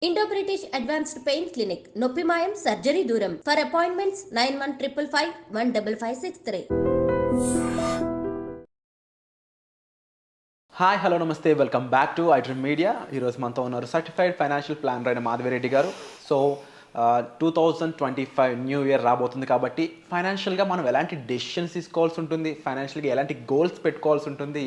Indo British advanced pain clinic నొప్పి మాయం surgery దూరం ఫర్ అపాయింట్మెంట్స్ 9155515563. హాయ్ హలో నమస్తే welcome back to iDream media. ఈరోజు మనతో ఉన్నారు సర్టిఫైడ్ ఫైనాన్షియల్ ప్లానర్ అయిన మాధవిరెడ్డి గారు. సో 2025 న్యూ ఇయర్ రాబోతుంది కాబట్టి ఫైనాన్షియల్గా మనం ఎలాంటి డెసిషన్స్ తీసుకోవాల్సి ఉంటుంది, ఫైనాన్షియల్గా ఎలాంటి గోల్స్ పెట్టుకోవాల్సి ఉంటుంది,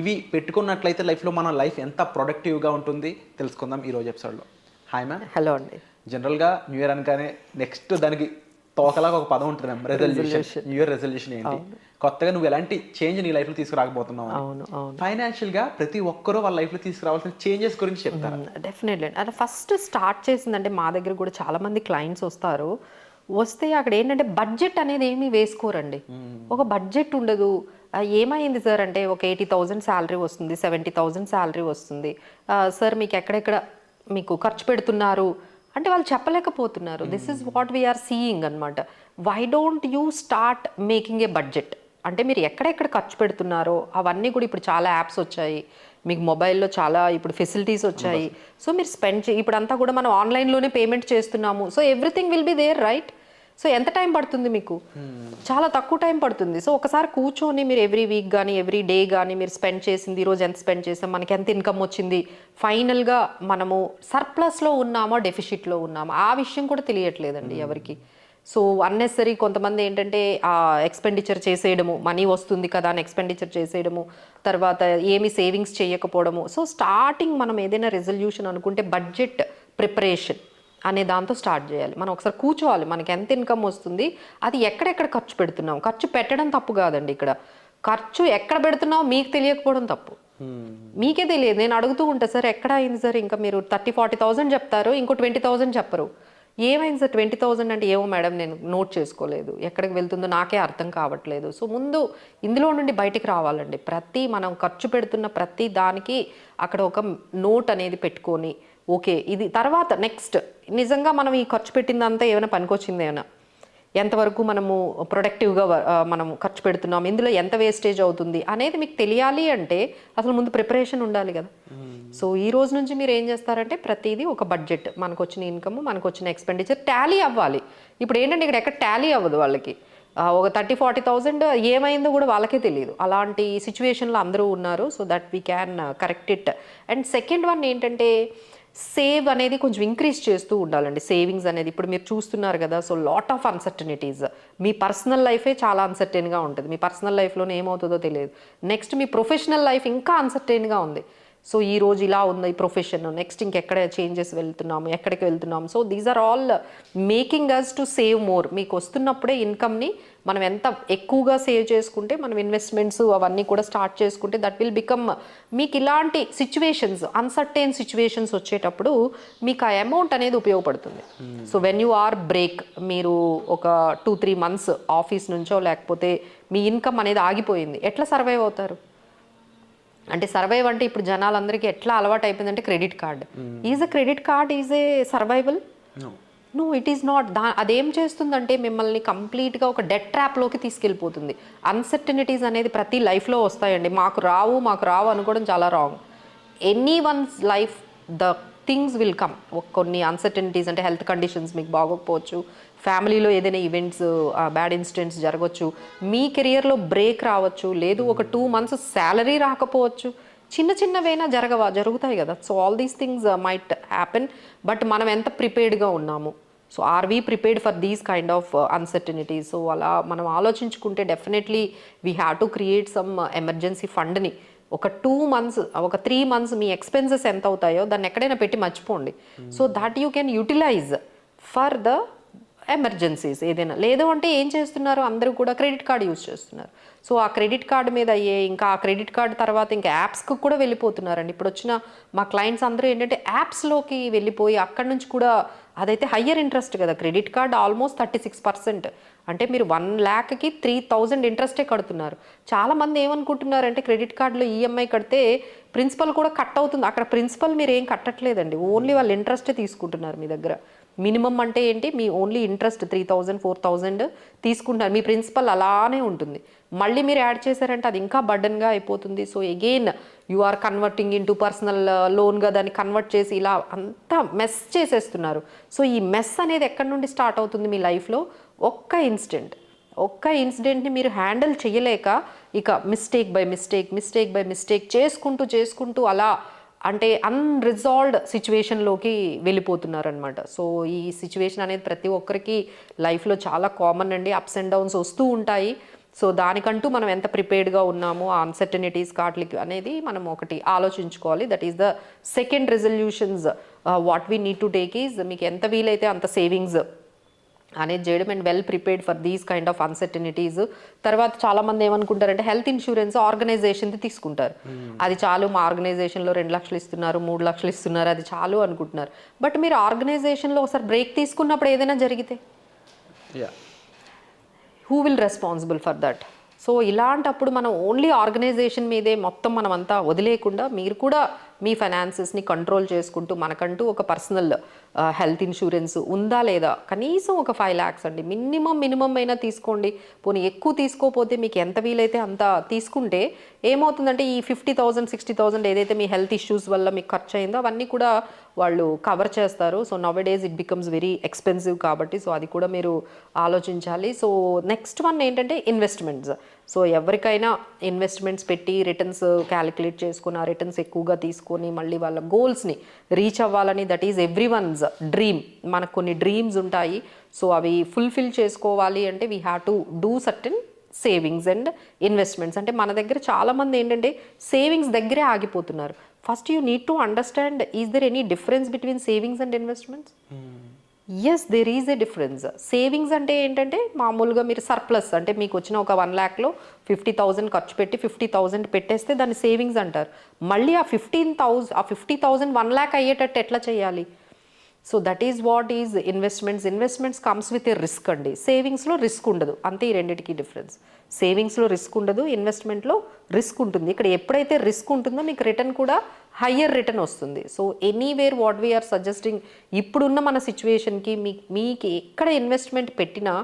ఇవి పెట్టుకున్నట్లయితే లైఫ్లో మన లైఫ్ ఎంత ప్రొడక్టివ్గా ఉంటుంది తెలుసుకుందాం ఈరోజు ఎపిసోడ్లో. Hi ma'am. హలో అండి. జనరల్గా న్యూ ఇయర్ అనగానే నెక్స్ట్ దానికి తోకలాగా ఒక పదం ఉంటుంది ma'am, resolution. New year resolution ఏంటి, కొత్తగా నువ్వు ఎలాంటి చేంజ్ నీ లైఫ్లో తీసుకురాకపోతున్నావు. ఫైనాన్షియల్గా ప్రతి ఒక్కరూ వాళ్ళ లైఫ్లో తీసుకురావాల్సిన చేంజెస్ గురించి చెప్తారు. డెఫినెట్లీ. అంటే ఫస్ట్ స్టార్ట్ చేసిందంటే మా దగ్గర కూడా చాలా మంది క్లయింట్స్ వస్తే అక్కడ ఏంటంటే బడ్జెట్ అనేది ఏమీ వేసుకోరండి. ఒక బడ్జెట్ ఉండదు. ఏమైంది సార్ అంటే ఒక 80,000 శాలరీ వస్తుంది, 70,000 శాలరీ వస్తుంది సార్, మీకు ఎక్కడెక్కడ మీకు ఖర్చు పెడుతున్నారు అంటే వాళ్ళు చెప్పలేకపోతున్నారు. This is what we are seeing అనమాట. Why don't you start making a budget అంటే మీరు ఎక్కడెక్కడ ఖర్చు పెడుతున్నారో అవన్నీ కూడా ఇప్పుడు చాలా యాప్స్ వచ్చాయి, మీకు మొబైల్లో చాలా ఇప్పుడు ఫెసిలిటీస్ వచ్చాయి. సో మీరు ఇప్పుడు అంతా కూడా మనం ఆన్లైన్లోనే పేమెంట్ చేస్తున్నాము. So everything will be there, right? So ఎంత టైం పడుతుంది మీకు? చాలా తక్కువ టైం పడుతుంది. సో ఒకసారి కూర్చొని మీరు ఎవ్రీ వీక్ కానీ ఎవ్రీ డే కానీ మీరు స్పెండ్ చేసింది, ఈరోజు ఎంత స్పెండ్ చేసాం, మనకి ఎంత ఇన్కమ్ వచ్చింది, ఫైనల్గా మనము సర్ప్లస్లో ఉన్నామా డెఫిషిట్లో ఉన్నామా ఆ విషయం కూడా తెలియట్లేదండి ఎవరికి. సో అన్నెసరీ కొంతమంది ఏంటంటే ఎక్స్పెండిచర్ చేసేయడము, మనీ వస్తుంది కదా అని ఎక్స్పెండిచర్ చేసేయడము, తర్వాత ఏమి సేవింగ్స్ చేయకపోవడము. సో స్టార్టింగ్ మనం ఏదైనా రెజల్యూషన్ అనుకుంటే బడ్జెట్ ప్రిపరేషన్ అనే దాంతో స్టార్ట్ చేయాలి. మనం ఒకసారి కూర్చోవాలి, మనకి ఎంత ఇన్కమ్ వస్తుంది, అది ఎక్కడెక్కడ ఖర్చు పెడుతున్నాం. ఖర్చు పెట్టడం తప్పు కాదండి, ఇక్కడ ఖర్చు ఎక్కడ పెడుతున్నావు మీకు తెలియకపోవడం తప్పు. మీకే తెలియదు. నేను అడుగుతూ ఉంటా, సార్ ఎక్కడ అయింది సార్, ఇంకా మీరు 30,000-40,000 చెప్తారు, ఇంకో 20,000 చెప్పరు. ఏమైంది సార్ 20,000 అంటే, ఏమో మేడం నేను నోట్ చేసుకోలేదు, ఎక్కడికి వెళ్తుందో నాకే అర్థం కావట్లేదు. సో ముందు ఇందులో నుండి బయటికి రావాలండి. మనం ఖర్చు పెడుతున్న ప్రతి దానికి అక్కడ ఒక నోట్ అనేది పెట్టుకొని, ఓకే ఇది తర్వాత నెక్స్ట్ నిజంగా మనం ఈ ఖర్చు పెట్టిందంతా ఏమైనా పనికొచ్చింది, ఏమైనా ఎంతవరకు మనము ప్రొడక్టివ్గా మనం ఖర్చు పెడుతున్నాం, ఇందులో ఎంత వేస్టేజ్ అవుతుంది అనేది మీకు తెలియాలి అంటే అసలు ముందు ప్రిపరేషన్ ఉండాలి కదా. సో ఈ రోజు నుంచి మీరు ఏం చేస్తారంటే ప్రతిదీ ఒక బడ్జెట్, మనకు వచ్చిన ఇన్కమ్, మనకు వచ్చిన ఎక్స్పెండిచర్ టాలీ అవ్వాలి. ఇప్పుడు ఏంటంటే ఇక్కడ ఎక్కడ టాలీ అవ్వదు వాళ్ళకి. ఒక 30,000-40,000 ఏమైందో కూడా వాళ్ళకే తెలియదు. అలాంటి సిచ్యువేషన్లో అందరూ ఉన్నారు. So that we can correct it. And second one ఏంటంటే సేవ్ అనేది కొంచెం ఇంక్రీజ్ చేస్తూ ఉండాలండి. సేవింగ్స్ అనేది ఇప్పుడు మీరు చూస్తున్నారు కదా. So lot of uncertainties. Me personal లైఫే చాలా అన్సర్టైన్గా ఉంటుంది. మీ పర్సనల్ లైఫ్లోనే ఏమవుతుందో తెలియదు. నెక్స్ట్ మీ ప్రొఫెషనల్ లైఫ్ ఇంకా అన్సర్టైన్గా ఉంది. సో ఈ రోజు ఇలా ఉంది ఈ ప్రొఫెషన్, నెక్స్ట్ ఇంకెక్కడ చేంజెస్ వెళ్తున్నాము, ఎక్కడికి వెళ్తున్నాము. So these are all making us to save more. మీకు వస్తున్నప్పుడే ఇన్కమ్ని మనం ఎంత ఎక్కువగా సేవ్ చేసుకుంటే, మనం ఇన్వెస్ట్మెంట్స్ అవన్నీ కూడా స్టార్ట్ చేసుకుంటే దట్ విల్ బికమ్ మీకు ఇలాంటి సిచ్యువేషన్స్, అన్సర్టైన్ సిచ్యువేషన్స్ వచ్చేటప్పుడు మీకు ఆ అమౌంట్ అనేది ఉపయోగపడుతుంది. So when you or break, మీరు ఒక 2-3 months ఆఫీస్ నుంచో లేకపోతే మీ ఇన్కమ్ అనేది ఆగిపోయింది, ఎట్లా సర్వైవ్ అవుతారు? అంటే సర్వైవ్ అంటే ఇప్పుడు జనాలందరికీ ఎట్లా అలవాటు అయిపోయిందంటే credit card. Is a credit card is a survival? No, it is not. అదేం చేస్తుందంటే మిమ్మల్ని కంప్లీట్గా ఒక డెట్ ట్రాప్లోకి తీసుకెళ్ళిపోతుంది. అన్సర్టనిటీస్ అనేది ప్రతి లైఫ్లో వస్తాయండి. మాకు రావు అనుకోవడం చాలా wrong. Any one's life the things will come. కొన్ని అన్సర్టనిటీస్ అంటే హెల్త్ కండిషన్స్ మీకు బాగోకపోవచ్చు, ఫ్యామిలీలో ఏదైనా ఈవెంట్స్, బ్యాడ్ ఇన్సిడెంట్స్ జరగవచ్చు, మీ కెరియర్లో బ్రేక్ రావచ్చు, లేదు ఒక 2 months శాలరీ రాకపోవచ్చు, చిన్నవైనా జరుగుతాయి కదా. So all these things might happen. But మనం ఎంత ప్రిపేర్డ్గా ఉన్నాము, so are we prepared for these kind of uncertainties. So అలా మనం ఆలోచించుకుంటే definitely we have to create some emergency ఫండ్ని. ఒక 2 months, ఒక 3 months మీ ఎక్స్పెన్సెస్ ఎంత అవుతాయో దాన్ని ఎక్కడైనా పెట్టి మర్చిపోండి. So that you can utilise for the emergencies ఏదైనా. లేదు అంటే ఏం చేస్తున్నారు, అందరూ కూడా క్రెడిట్ కార్డ్ యూజ్ చేస్తున్నారు. సో ఆ క్రెడిట్ కార్డ్ మీద ఇంకా ఆ క్రెడిట్ కార్డ్ తర్వాత ఇంకా యాప్స్కి కూడా వెళ్ళిపోతున్నారండి. ఇప్పుడు వచ్చిన మా క్లయింట్స్ అందరూ ఏంటంటే యాప్స్లోకి వెళ్ళిపోయి అక్కడి నుంచి కూడా, అదైతే హయ్యర్ ఇంట్రెస్ట్ కదా. Credit card almost 36%. అంటే మీరు 1 lakh-కి 3,000 ఇంట్రెస్టే కడుతున్నారు. చాలామంది ఏమనుకుంటున్నారంటే క్రెడిట్ కార్డులో ఈఎంఐ కడితే ప్రిన్సిపల్ కూడా కట్ అవుతుంది. అక్కడ ప్రిన్సిపల్ మీరు ఏం కట్టట్లేదండి, ఓన్లీ వాళ్ళు ఇంట్రెస్టే తీసుకుంటున్నారు మీ దగ్గర. మినిమం అంటే ఏంటి, మీ ఓన్లీ ఇంట్రెస్ట్ 3,000 4,000 తీసుకుంటున్నారు, మీ ప్రిన్సిపల్ అలానే ఉంటుంది. మళ్ళీ మీరు యాడ్ చేశారంటే అది ఇంకా బర్డన్గా అయిపోతుంది. So again you are converting into personal లోన్గా దాన్ని కన్వర్ట్ చేసి ఇలా అంతా మెస్ చేసేస్తున్నారు. సో ఈ మెస్ అనేది ఎక్కడి నుండి స్టార్ట్ అవుతుంది మీ లైఫ్లో? ఒక్క ఇన్సిడెంట్ని మీరు హ్యాండిల్ చేయలేక ఇక మిస్టేక్ బై మిస్టేక్ చేసుకుంటూ అలా అంటే అన్రిజాల్వ్డ్ సిచ్యువేషన్లోకి వెళ్ళిపోతున్నారు అనమాట. సో ఈ సిచ్యువేషన్ అనేది ప్రతి ఒక్కరికి లైఫ్లో చాలా కామన్ అండి. అప్స్ అండ్ డౌన్స్ వస్తూ ఉంటాయి. సో దానికంటూ మనం ఎంత ప్రిపేర్డ్గా ఉన్నామో ఆ అన్సర్టనిటీస్ కాట్లకి అనేది మనం ఒకటి ఆలోచించుకోవాలి. That is the second resolutions what we need to take is మీకు ఎంత వీలైతే అంత సేవింగ్స్ అనేది చేయడం and well prepared for these kind of uncertainties. తర్వాత చాలామంది ఏమనుకుంటారంటే హెల్త్ ఇన్సూరెన్స్ ఆర్గనైజేషన్ది తీసుకుంటారు. అది చాలు, మా ఆర్గనైజేషన్లో 2 లక్షలు ఇస్తున్నారు, 3 లక్షలు ఇస్తున్నారు, అది చాలు అనుకుంటున్నారు. బట్ మీరు ఆర్గనైజేషన్లో ఒకసారి బ్రేక్ తీసుకున్నప్పుడు ఏదైనా జరిగితే who will responsible for that? So ఇలాంటప్పుడు మనం ఓన్లీ ఆర్గనైజేషన్ మీదే మొత్తం మనం అంతా వదిలేయకుండా మీరు కూడా మీ ఫైనాన్సెస్ని కంట్రోల్ చేసుకుంటూ మనకంటూ ఒక పర్సనల్ హెల్త్ ఇన్సూరెన్స్ ఉందా లేదా, కనీసం ఒక 5 lakhs అండి మినిమం అయినా తీసుకోండి. పోనీ ఎక్కువ తీసుకోకపోతే మీకు ఎంత వీలైతే అంత తీసుకుంటే ఏమవుతుందంటే ఈ 50,000 60,000 ఏదైతే మీ హెల్త్ ఇష్యూస్ వల్ల మీకు ఖర్చు అయిందో అవన్నీ కూడా వాళ్ళు కవర్ చేస్తారు. So nowadays it becomes very expensive కాబట్టి సో అది కూడా మీరు ఆలోచించాలి. సో నెక్స్ట్ వన్ ఏంటంటే ఇన్వెస్ట్మెంట్స్. సో ఎవరికైనా ఇన్వెస్ట్మెంట్స్ పెట్టి రిటర్న్స్ క్యాలిక్యులేట్ చేసుకుని ఆ రిటర్న్స్ ఎక్కువగా తీసుకొని మళ్ళీ వాళ్ళ గోల్స్ని రీచ్ అవ్వాలని, that is everyone's dream. మనకు కొన్ని డ్రీమ్స్ ఉంటాయి. సో అవి ఫుల్ఫిల్ చేసుకోవాలి అంటే we have to do certain savings and investments. అంటే మన దగ్గర చాలామంది ఏంటంటే సేవింగ్స్ దగ్గరే ఆగిపోతున్నారు. First you need to understand, is there any difference between savings and investments? Yes, there is a difference. Savings అంటే ఏంటంటే మామూలుగా మీరు సర్ప్లస్ అంటే మీకు వచ్చిన ఒక 1 lakhలో 50,000 ఖర్చు పెట్టి 50,000 పెట్టేస్తే దాన్ని సేవింగ్స్ అంటారు. మళ్ళీ ఆ 50,000 1 lakh అయ్యేటట్టు ఎట్లా చేయాలి? So that is what is investments comes with a risk అండి. సేవింగ్స్లో రిస్క్ ఉండదు, అంతే ఈ రెండింటికి డిఫరెన్స్. సేవింగ్స్లో రిస్క్ ఉండదు, ఇన్వెస్ట్మెంట్లో రిస్క్ ఉంటుంది. ఇక్కడ ఎప్పుడైతే రిస్క్ ఉంటుందో మీకు రిటర్న్ కూడా హయ్యర్ రిటర్న్ వస్తుంది. So anywhere what we are suggesting ఇప్పుడున్న మన సిచ్యువేషన్కి మీకు ఎక్కడ ఇన్వెస్ట్మెంట్ పెట్టినా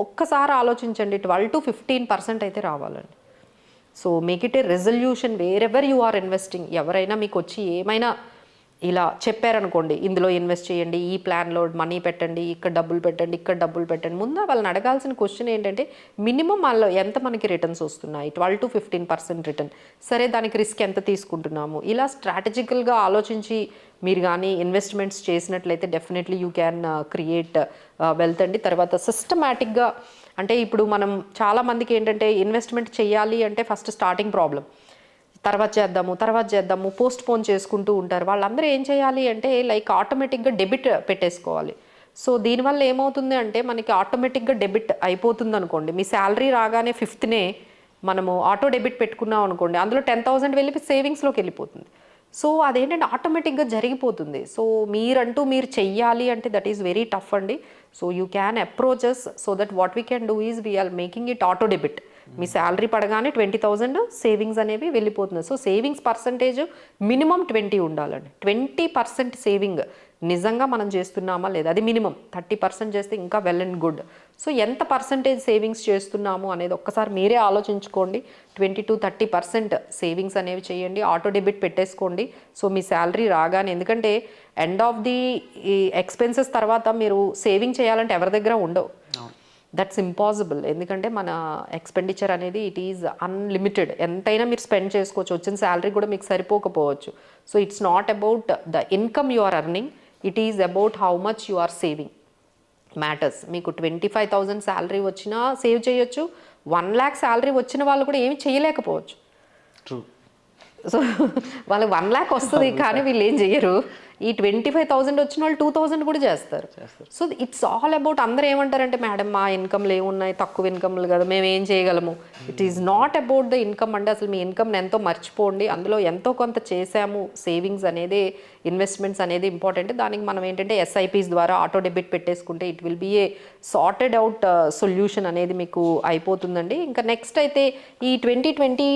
ఒక్కసారి ఆలోచించండి, 12 to 15% అయితే రావాలండి. So make it a resolution wherever you are investing. ఎవరైనా మీకు వచ్చి ఏమైనా ఇలా చెప్పారనుకోండి, ఇందులో ఇన్వెస్ట్ చేయండి, ఈ ప్లాన్లో మనీ పెట్టండి, ఇక్కడ డబ్బులు పెట్టండి, ముందు వాళ్ళని అడగాల్సిన క్వశ్చన్ ఏంటంటే మినిమం వాళ్ళు ఎంత మనకి రిటర్న్స్ వస్తున్నాయి? 12 to 15% రిటర్న్. సరే, దానికి రిస్క్ ఎంత తీసుకుంటున్నాము? ఇలా స్ట్రాటజికల్గా ఆలోచించి మీరు కానీ ఇన్వెస్ట్మెంట్స్ చేసినట్లయితే definitely you can create wealth అండి. తర్వాత సిస్టమాటిక్గా అంటే ఇప్పుడు మనం చాలామందికి ఏంటంటే ఇన్వెస్ట్మెంట్ చేయాలి అంటే ఫస్ట్ స్టార్టింగ్ ప్రాబ్లం, తర్వాత చేద్దాము పోస్ట్ పోన్ చేసుకుంటూ ఉంటారు. వాళ్ళందరూ ఏం చేయాలి అంటే లైక్ ఆటోమేటిక్గా డెబిట్ పెట్టేసుకోవాలి. సో దీనివల్ల ఏమవుతుంది అంటే మనకి ఆటోమేటిక్గా డెబిట్ అయిపోతుంది అనుకోండి. మీ శాలరీ రాగానే 5th మనము ఆటో డెబిట్ పెట్టుకున్నాం అనుకోండి, అందులో 10,000 వెళ్ళి సేవింగ్స్లోకి వెళ్ళిపోతుంది. సో అదేంటంటే ఆటోమేటిక్గా జరిగిపోతుంది. సో మీరు చెయ్యాలి అంటే దట్ ఈస్ వెరీ టఫ్ అండి. So you can approaches so that what we can do is we are making it auto debit. మీ శాలరీ పడగానే 20,000 సేవింగ్స్ అనేవి వెళ్ళిపోతుంది. సో సేవింగ్స్ పర్సంటేజ్ మినిమం 20 ఉండాలండి. 20% సేవింగ్ నిజంగా మనం చేస్తున్నామా లేదా, అది మినిమం. 30% చేస్తే ఇంకా వెల్ అండ్ గుడ్. సో ఎంత పర్సంటేజ్ సేవింగ్స్ చేస్తున్నాము అనేది ఒక్కసారి మీరే ఆలోచించుకోండి. 20 to 30% సేవింగ్స్ అనేవి చేయండి, ఆటో డెబిట్ పెట్టేసుకోండి. సో మీ శాలరీ రాగానే, ఎందుకంటే ఎండ్ ఆఫ్ ది ఎక్స్పెన్సెస్ తర్వాత మీరు సేవింగ్ చేయాలంటే ఎవరి దగ్గర ఉండవు. That's impossible. ఎందుకంటే మన ఎక్స్పెండిచర్ అనేది ఇట్ ఈజ్ అన్లిమిటెడ్. ఎంతైనా మీరు స్పెండ్ చేసుకోవచ్చు, వచ్చిన శాలరీ కూడా మీకు సరిపోకపోవచ్చు. So it's not about the income you are earning, it is about how much you are saving matters. మీకు 25,000 శాలరీ వచ్చినా సేవ్ చేయొచ్చు, 1 lakh శాలరీ వచ్చిన వాళ్ళు కూడా ఏమి చేయలేకపోవచ్చు. సో వాళ్ళకి 1 lakh వస్తుంది కానీ వీళ్ళు ఏం చెయ్యరు. ఈ 25,000 వచ్చిన వాళ్ళు 2,000 కూడా చేస్తారు. సో ఇట్స్ ఆల్ అబౌట్ అందరూ ఏమంటారంటే మేడం మా ఇన్కమ్లు ఏమున్నాయి, తక్కువ ఇన్కమ్లు కదా మేము ఏం చేయగలము. It is not about the income అంటే అసలు మీ ఇన్కమ్ని ఎంతో మర్చిపోండి, అందులో ఎంతో కొంత చేసాము. సేవింగ్స్ అనేది, ఇన్వెస్ట్మెంట్స్ అనేది ఇంపార్టెంట్. దానికి మనం ఏంటంటే ఎస్ఐపిస్ ద్వారా ఆటో డెబిట్ పెట్టేసుకుంటే it will be a sorted out solution అనేది మీకు అయిపోతుందండి. ఇంకా నెక్స్ట్ అయితే ఈ 2020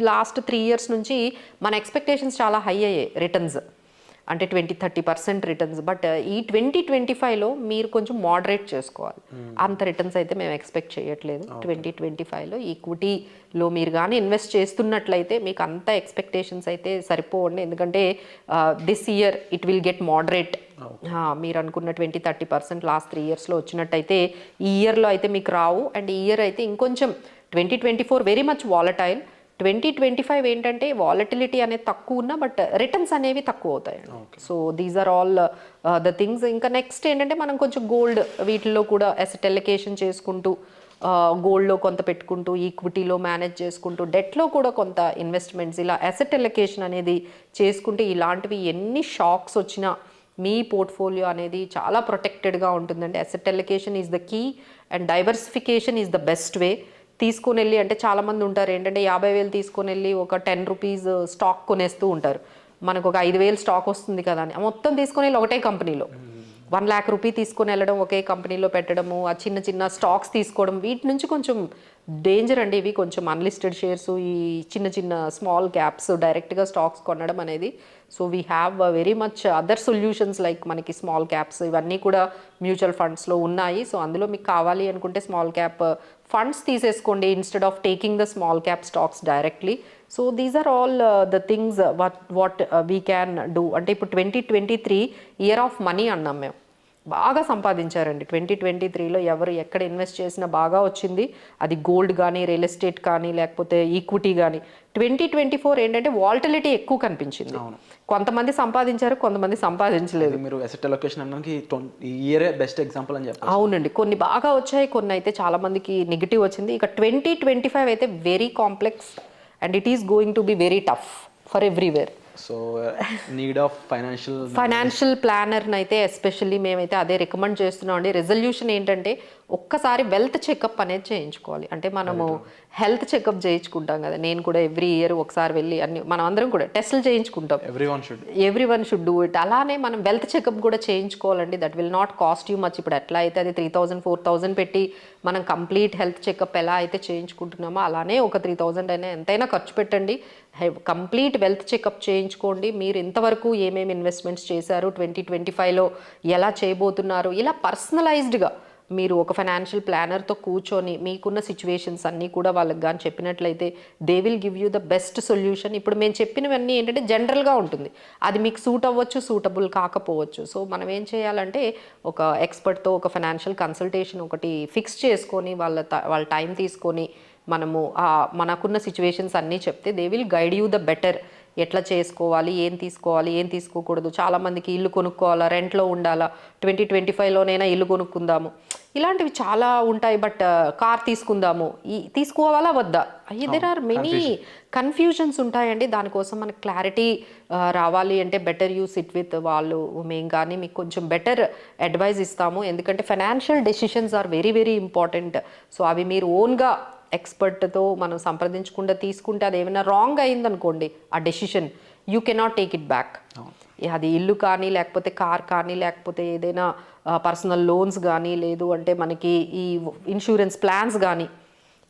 లాస్ట్ 3 years నుంచి మన ఎక్స్పెక్టేషన్స్ చాలా హై అయ్యాయి రిటర్న్స్, అంటే 20-30% రిటర్న్స్. బట్ ఈ 2025లో మీరు కొంచెం మోడరేట్ చేసుకోవాలి. అంత రిటర్న్స్ అయితే మేము ఎక్స్పెక్ట్ చేయట్లేదు 2025లో. ఈక్విటీలో మీరు కానీ ఇన్వెస్ట్ చేస్తున్నట్లయితే మీకు అంత ఎక్స్పెక్టేషన్స్ అయితే సరిపోవండి, ఎందుకంటే this year it will get moderate. మీరు అనుకున్న 20-30% లాస్ట్ 3 yearsలో వచ్చినట్టయితే ఈ ఇయర్లో అయితే మీకు రావు. అండ్ ఈ ఇయర్ అయితే ఇంకొంచెం 2024 వెరీ మచ్ వాలటైల్. 2025 ఏంటంటే వాలటిలిటీ అనేది తక్కువ ఉన్నా బట్ రిటర్న్స్ అనేవి తక్కువ అవుతాయండి. So these are all the things. ఇంకా నెక్స్ట్ ఏంటంటే మనం కొంచెం గోల్డ్ వీటిల్లో కూడా అసెట్ ఎలొకేషన్ చేసుకుంటూ, గోల్డ్లో కొంత పెట్టుకుంటూ, ఈక్విటీలో మేనేజ్ చేసుకుంటూ, డెట్లో కూడా కొంత ఇన్వెస్ట్మెంట్స్, ఇలా అసెట్ ఎలొకేషన్ అనేది చేసుకుంటే ఇలాంటివి ఎన్ని షాక్స్ వచ్చినా మీ పోర్ట్ఫోలియో అనేది చాలా ప్రొటెక్టెడ్గా ఉంటుందండి. Asset allocation is the key and diversification is the best way. తీసుకొని వెళ్ళి అంటే చాలామంది ఉంటారు ఏంటంటే 50,000 తీసుకొని వెళ్ళి ఒక 10 రూపీస్ స్టాక్ కొనేస్తూ ఉంటారు. మనకు ఒక 5,000 స్టాక్ వస్తుంది కదా అని మొత్తం తీసుకొని వెళ్ళి ఒకటే కంపెనీలో 1,00,000 రూపీ తీసుకొని వెళ్ళడం, ఒకే కంపెనీలో పెట్టడము, ఆ చిన్న చిన్న స్టాక్స్ తీసుకోవడం, వీటి నుంచి కొంచెం డేంజర్ అండి. ఇవి కొంచెం అన్లిస్టెడ్ షేర్స్, ఈ చిన్న చిన్న స్మాల్ క్యాప్స్ డైరెక్ట్గా స్టాక్స్ కొనడం అనేది. So we have very much other solutions like మనకి స్మాల్ క్యాప్స్ ఇవన్నీ కూడా మ్యూచువల్ ఫండ్స్లో ఉన్నాయి. సో అందులో మీకు కావాలి అనుకుంటే స్మాల్ క్యాప్ ఫండ్స్ తీసేసుకోండి instead of taking the small cap stocks directly. So these are all the things what we can do. అంటే ఇప్పుడు 2023 ఇయర్ ఆఫ్ మనీ అన్నాం మేము. బాగా సంపాదించారండి 2023లో. ఎవరు ఎక్కడ ఇన్వెస్ట్ చేసినా బాగా వచ్చింది. అది గోల్డ్ కానీ, రియల్ ఎస్టేట్ కానీ, లేకపోతే ఈక్విటీ కానీ. 2024 ఏంటంటే వాల్టిలిటీ ఎక్కువ కనిపించింది. కొంతమంది సంపాదించారు, కొంతమంది సంపాదించలేదు. మీరు అసెట్ అలొకేషన్ అన్నానికి ఈ ఇయరే బెస్ట్ ఎగ్జాంపుల్ అని చెప్పారు. అవునండి, కొన్ని బాగా వచ్చాయి, కొన్ని అయితే చాలా మందికి నెగిటివ్ వచ్చింది. ఇక 2025 అయితే very complex and it is going to be very tough for everywhere. So need of financial ప్లానర్ని అయితే ఎస్పెషల్లీ మేమైతే అదే రికమెండ్ చేస్తున్నాం అండి. రెజల్యూషన్ ఏంటంటే ఒక్కసారి వెల్త్ చెకప్ అనేది చేయించుకోవాలి. అంటే మనము హెల్త్ చెకప్ చేయించుకుంటాం కదా, నేను కూడా ఎవ్రీ ఇయర్ ఒకసారి వెళ్ళి అన్ని మనం అందరం కూడా టెస్టులు చేయించుకుంటాం. Everyone should do it. అలానే మనం వెల్త్ చెకప్ కూడా చేయించుకోవాలండి. That will not cost you much. ఇప్పుడు ఎట్లా అయితే అది 3,000-4,000 పెట్టి మనం కంప్లీట్ హెల్త్ చెకప్ ఎలా అయితే చేయించుకుంటున్నామో అలానే ఒక 3,000 అయినా ఎంతైనా ఖర్చు పెట్టండి, కంప్లీట్ వెల్త్ చెకప్ చేయించుకోండి. మీరు ఇంతవరకు ఏమేమి ఇన్వెస్ట్మెంట్స్ చేశారు, 2025లో ఎలా చేయబోతున్నారు, ఇలా పర్సనలైజ్డ్గా మీరు ఒక ఫైనాన్షియల్ ప్లానర్తో కూర్చొని మీకున్న సిచ్యువేషన్స్ అన్నీ కూడా వాళ్ళకి కానీ చెప్పినట్లయితే they will give you the best solution. ఇప్పుడు మేము చెప్పినవన్నీ ఏంటంటే జనరల్గా ఉంటుంది, అది మీకు సూట్ అవ్వచ్చు, సూటబుల్ కాకపోవచ్చు. సో మనం ఏం చేయాలంటే ఒక ఎక్స్పర్ట్తో ఒక ఫైనాన్షియల్ కన్సల్టేషన్ ఒకటి ఫిక్స్ చేసుకొని వాళ్ళ టైం తీసుకొని మనము మనకున్న సిచ్యువేషన్స్ అన్నీ చెప్తే they will guide you the better. ఎట్లా చేసుకోవాలి, ఏం తీసుకోవాలి, ఏం తీసుకోకూడదు. చాలామందికి ఇల్లు కొనుక్కోవాలా, రెంట్లో ఉండాలా, 2025లోనైనా ఇల్లు కొనుక్కుందాము, ఇలాంటివి చాలా ఉంటాయి. బట్ కార్ తీసుకుందాము, తీసుకోవాలా వద్దా, దెర్ ఆర్ మెనీ కన్ఫ్యూజన్స్ ఉంటాయండి. దానికోసం మనకు క్లారిటీ రావాలి అంటే బెటర్ యూ సిట్ విత్ వాళ్ళు. మేము కానీ మీకు కొంచెం బెటర్ అడ్వైజ్ ఇస్తాము. ఎందుకంటే financial decisions are very very important. So అవి మీరు ఓన్గా ఎక్స్పర్ట్తో మనం సంప్రదించకుండా తీసుకుంటే అది ఏమైనా రాంగ్ అయిందనుకోండి ఆ decision, you cannot take it back. అది ఇల్లు కానీ, లేకపోతే కార్ కానీ, లేకపోతే ఏదైనా పర్సనల్ లోన్స్ కానీ, లేదు అంటే మనకి ఈ ఇన్సూరెన్స్ ప్లాన్స్ కానీ,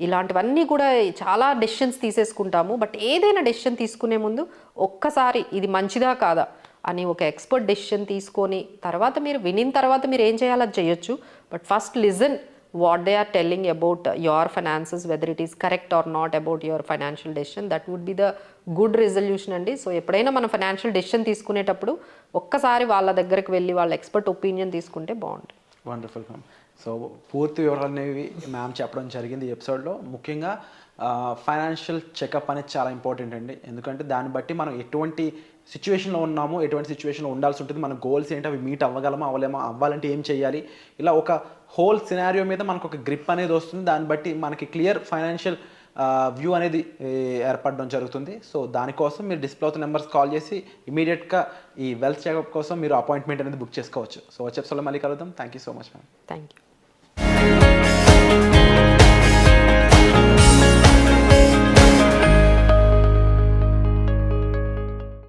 ఇలాంటివన్నీ కూడా చాలా డెసిషన్స్ తీసేసుకుంటాము. బట్ ఏదైనా డెసిషన్ తీసుకునే ముందు ఒక్కసారి ఇది మంచిదా కాదా అని ఒక ఎక్స్పర్ట్ డెసిషన్ తీసుకొని తర్వాత మీరు వినిన తర్వాత మీరు ఏం చేయాలో అది చేయొచ్చు. But first listen what they are telling about your finances, whether it is correct or not about your financial decision. That would be the good resolution అండి. సో ఎప్పుడైనా మనం ఫైనాన్షియల్ డెసిషన్ తీసుకునేటప్పుడు ఒక్కసారి వాళ్ళ దగ్గరికి వెళ్ళి వాళ్ళ ఎక్స్పర్ట్ ఒపీనియన్ తీసుకుంటే బాగుంటుంది. Wonderful ma'am. సో పూర్తి వివరాలు అనేవి మ్యామ్ చెప్పడం జరిగింది ఈ ఎపిసోడ్లో. ముఖ్యంగా ఫైనాన్షియల్ చెకప్ అనేది చాలా ఇంపార్టెంట్ అండి. ఎందుకంటే దాన్ని బట్టి మనం ఎటువంటి సిచ్యువేషన్లో ఉన్నాము, ఎటువంటి సిచ్యువేషన్లో ఉండాల్సి ఉంటుంది, మన గోల్స్ ఏంటి, అవి మీట్ అవ్వగలమా అవ్వలేమా, అవ్వాలంటే ఏం చేయాలి, ఇలా ఒక హోల్ సినారియో మీద మనకు ఒక గ్రిప్ అనేది వస్తుంది. దాన్ని బట్టి మనకి క్లియర్ ఫైనాన్షియల్ వ్యూ అనేది ఏర్పడడం జరుగుతుంది. సో దానికోసం మీరు డిస్ప్లే అవుతున్న నెంబర్స్ కాల్ చేసి ఇమీడియట్గా ఈ వెల్త్ చెకప్ కోసం మీరు అపాయింట్మెంట్ అనేది బుక్ చేసుకోవచ్చు. సో వచ్చే ఎపిసోడ్లో మళ్ళీ కలుద్దాం. Thank you so much ma'am. Thank you.